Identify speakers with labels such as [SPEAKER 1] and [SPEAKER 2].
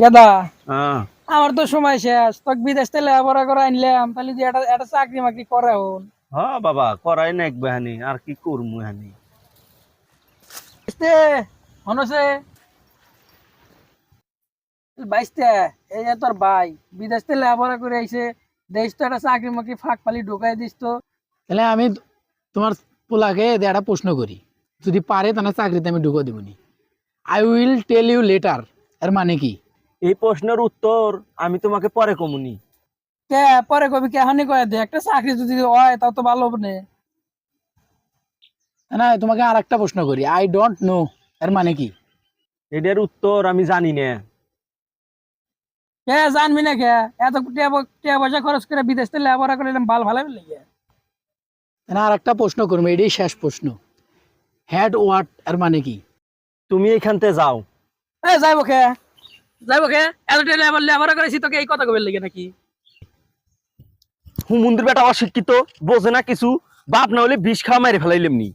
[SPEAKER 1] গাদা
[SPEAKER 2] হ্যাঁ
[SPEAKER 1] আমার তো সময় শেষ, তোকে বিদেশ থেকে লেখাপড়া করে আনলাম, তাহলে যে একটা একটা চাকরি মাকরি করে হন।
[SPEAKER 2] হ্যাঁ বাবা করাই না এক বাহানি আর কি করবো হানি।
[SPEAKER 1] বাইসতে মনসে বাইসতে, এই যে তোর ভাই বিদেশ থেকে লেখাপড়া করে আইছে, দেশ তো একটা চাকরি মাকরি ফাঁক পালি ঢুকাই দিস তো।
[SPEAKER 3] তাহলে আমি তোমার পোলাকে একটা প্রশ্ন করি, যদি পারে তাহলে চাকরিতে আমি ঢুকো দিবনি। I will tell you later, এর মানে কি?
[SPEAKER 2] এই প্রশ্নের উত্তর আমি তোমাকে পরে কমুনি।
[SPEAKER 1] কে পরে কবি কে হানি কয়ে দে, একটা চাকরি যদি হয় তাও তো ভালো হবে না।
[SPEAKER 3] না, তোমাকে আর একটা প্রশ্ন করি, আই ডোন্ট নো, এর মানে কি?
[SPEAKER 2] এটার উত্তর আমি জানি না।
[SPEAKER 1] কে জানবি না কে, এত টিয়া পয়সা খরচ করে বিদেশ থেকে লেখাপড়া করে এলাম, ভালো লেগে।
[SPEAKER 3] না, আর একটা প্রশ্ন করবো, এটাই শেষ প্রশ্ন। হ্যাড ওয়াট এর মানে কি?
[SPEAKER 2] তুমি এখান থেকে যাও।
[SPEAKER 1] যাইব খে, যাইব খে, এত লেখাপড়া করেছি, তোকে এই কথা কবে লেগে নাকি?
[SPEAKER 2] হুমুন্দির বেটা অশিক্ষিত, বোঝে না কিছু, বাপ না হলে বিষ খাওয়া মাইরে ফেলাইলেমনি।